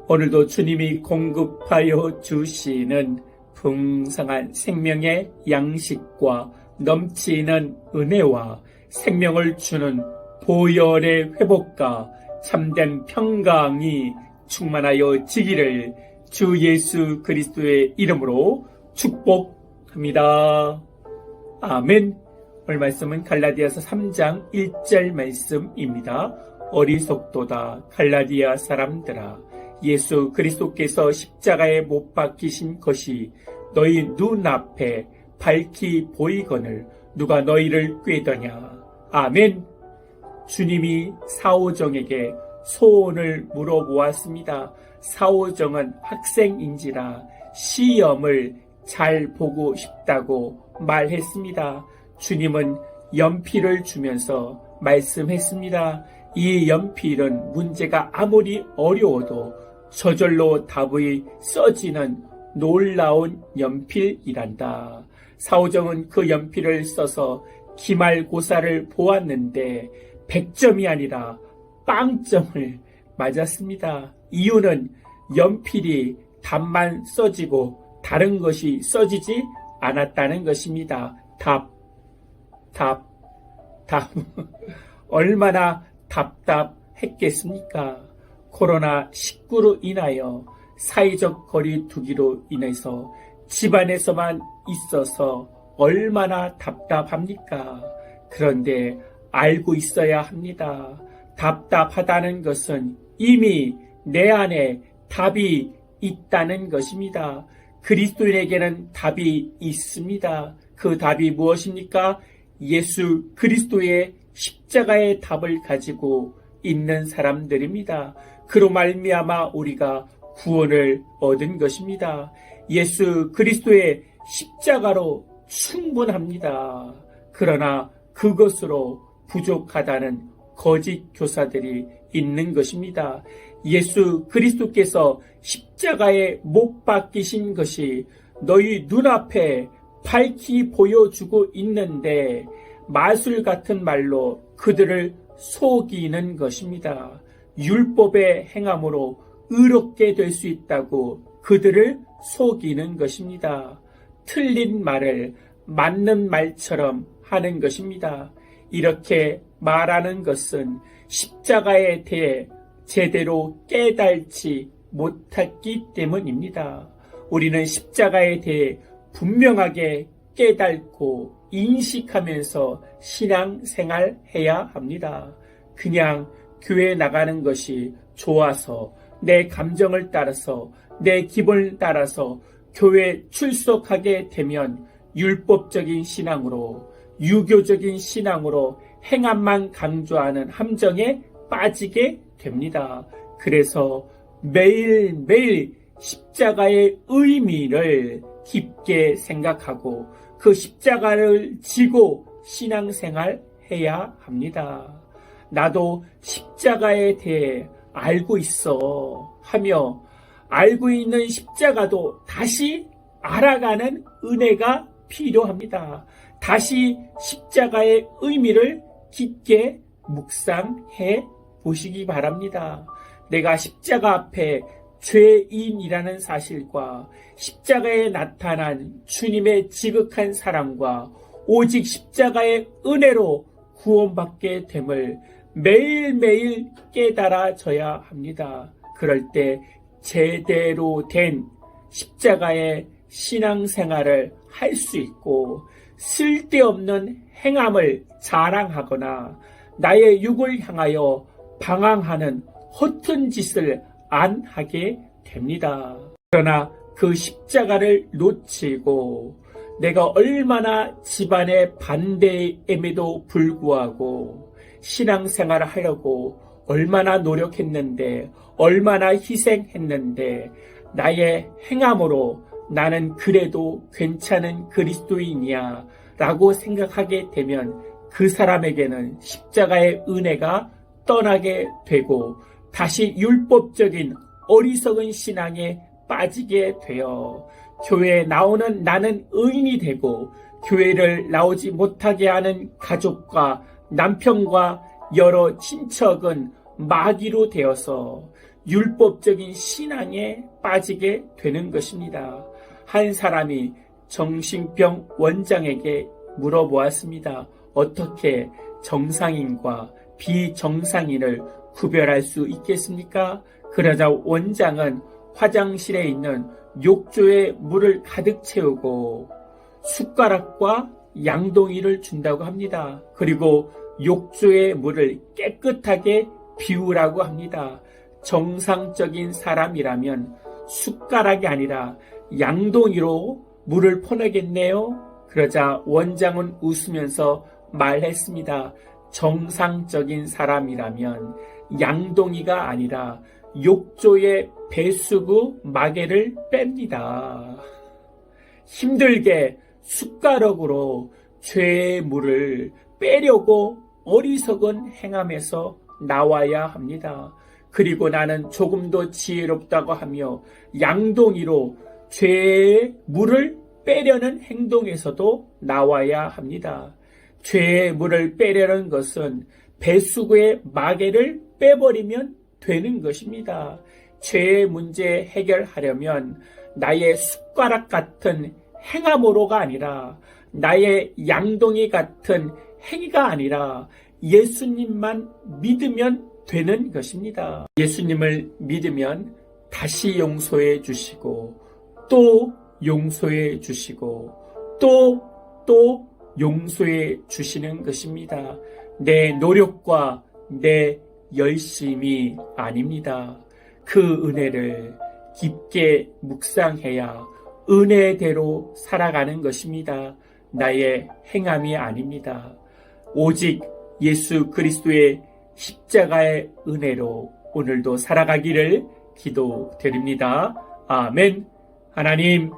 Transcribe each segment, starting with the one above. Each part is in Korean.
오늘도 주님이 공급하여 주시는 풍성한 생명의 양식과 넘치는 은혜와 생명을 주는 보혈의 회복과 참된 평강이 충만하여 지기를 주 예수 그리스도의 이름으로 축복합니다. 아멘. 오늘 말씀은 갈라디아서 3장 1절 말씀입니다. 어리석도다 갈라디아 사람들아, 예수 그리스도께서 십자가에 못 박히신 것이 너희 눈앞에 밝히 보이거늘 누가 너희를 꾀더냐. 아멘. 주님이 사오정에게 소원을 물어보았습니다. 사오정은 학생인지라 시험을 잘 보고 싶다고 말했습니다. 주님은 연필을 주면서 말씀했습니다. 이 연필은 문제가 아무리 어려워도 저절로 답이 써지는 놀라운 연필이란다. 사오정은 그 연필을 써서 기말고사를 보았는데 100점이 아니라 빵점을 맞았습니다. 이유는 연필이 답만 써지고 다른 것이 써지지 않았다는 것입니다. 답. 얼마나 답답했겠습니까? 코로나19로 인하여 사회적 거리 두기로 인해서 집안에서만 있어서 얼마나 답답합니까? 그런데 알고 있어야 합니다. 답답하다는 것은 이미 내 안에 답이 있다는 것입니다. 그리스도인에게는 답이 있습니다. 그 답이 무엇입니까? 예수 그리스도의 십자가의 답을 가지고 있는 사람들입니다. 그로 말미암아 우리가 구원을 얻은 것입니다. 예수 그리스도의 십자가로 충분합니다. 그러나 그것으로 부족하다는 거짓 교사들이 있는 것입니다. 예수 그리스도께서 십자가에 못 박히신 것이 너희 눈앞에 밝히 보여주고 있는데 마술 같은 말로 그들을 속이는 것입니다. 율법의 행함으로 의롭게 될 수 있다고 그들을 속이는 것입니다. 틀린 말을 맞는 말처럼 하는 것입니다. 이렇게 말하는 것은 십자가에 대해 제대로 깨달지 못했기 때문입니다. 우리는 십자가에 대해 분명하게 깨닫고 인식하면서 신앙생활해야 합니다. 그냥 교회 나가는 것이 좋아서 내 감정을 따라서 내 기분을 따라서 교회 출석하게 되면 율법적인 신앙으로 유교적인 신앙으로 행함만 강조하는 함정에 빠지게 됩니다. 그래서 매일매일 십자가의 의미를 깊게 생각하고 그 십자가를 지고 신앙생활 해야 합니다. 나도 십자가에 대해 알고 있어 하며 알고 있는 십자가도 다시 알아가는 은혜가 필요합니다. 다시 십자가의 의미를 깊게 묵상해 보시기 바랍니다. 내가 십자가 앞에 죄인이라는 사실과 십자가에 나타난 주님의 지극한 사랑과 오직 십자가의 은혜로 구원받게 됨을 매일매일 깨달아져야 합니다. 그럴 때 제대로 된 십자가의 신앙생활을 할 수 있고 쓸데없는 행함을 자랑하거나 나의 육을 향하여 방황하는 허튼 짓을 안 하게 됩니다. 그러나 그 십자가를 놓치고 내가 얼마나 집안의 반대임에도 불구하고 신앙생활을 하려고 얼마나 노력했는데 얼마나 희생했는데 나의 행함으로 나는 그래도 괜찮은 그리스도인이야 라고 생각하게 되면 그 사람에게는 십자가의 은혜가 떠나게 되고 다시 율법적인 어리석은 신앙에 빠지게 되어 교회에 나오는 나는 의인이 되고 교회를 나오지 못하게 하는 가족과 남편과 여러 친척은 마귀로 되어서 율법적인 신앙에 빠지게 되는 것입니다. 한 사람이 정신병 원장에게 물어보았습니다. 어떻게 정상인과 비정상인을 구별할 수 있겠습니까? 그러자 원장은 화장실에 있는 욕조에 물을 가득 채우고 숟가락과 양동이를 준다고 합니다. 그리고 욕조의 물을 깨끗하게 비우라고 합니다. 정상적인 사람이라면 숟가락이 아니라 양동이로 물을 퍼내겠네요. 그러자 원장은 웃으면서 말했습니다. 정상적인 사람이라면 양동이가 아니라 욕조의 배수구 마개를 뺍니다. 힘들게 숟가락으로 죄의 물을 빼려고 어리석은 행함에서 나와야 합니다. 그리고 나는 조금 더 지혜롭다고 하며 양동이로 죄의 물을 빼려는 행동에서도 나와야 합니다. 죄의 물을 빼려는 것은 배수구의 마개를 빼버리면 되는 것입니다. 죄의 문제 해결하려면 나의 숟가락 같은 행함으로가 아니라 나의 양동이 같은 행위가 아니라 예수님만 믿으면 되는 것입니다. 예수님을 믿으면 다시 용서해 주시고 또 용서해 주시고 또 용서해 주시는 것입니다. 내 노력과 내 열심이 아닙니다. 그 은혜를 깊게 묵상해야 은혜대로 살아가는 것입니다. 나의 행함이 아닙니다. 오직 예수 그리스도의 십자가의 은혜로 오늘도 살아가기를 기도드립니다. 아멘. 하나님,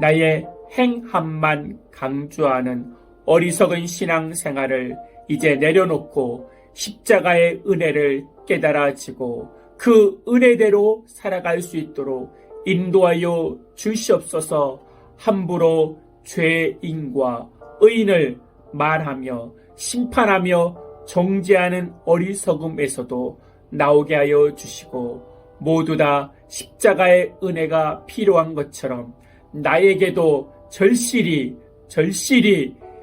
나의 행함만 강조하는 어리석은 신앙생활을 이제 내려놓고 십자가의 은혜를 깨달아지고 그 은혜대로 살아갈 수 있도록 인도하여 주시옵소서. 함부로 죄인과 의인을 말하며 심판하며 정죄하는 어리석음에서도 나오게 하여 주시고 모두 다 십자가의 은혜가 필요한 것처럼 나에게도 절실히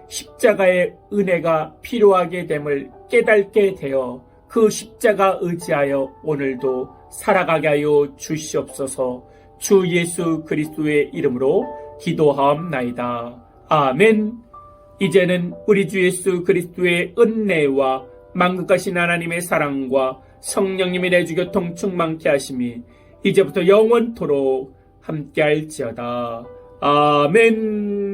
십자가의 은혜가 필요하게 됨을 깨닫게 되어 그 십자가 의지하여 오늘도 살아가게 하여 주시옵소서. 주 예수 그리스도의 이름으로 기도하옵나이다. 아멘. 이제는 우리 주 예수 그리스도의 은혜와 만국하신 하나님의 사랑과 성령님의 내주교통 충만케 하심이 이제부터 영원토록 함께할지어다. 아멘.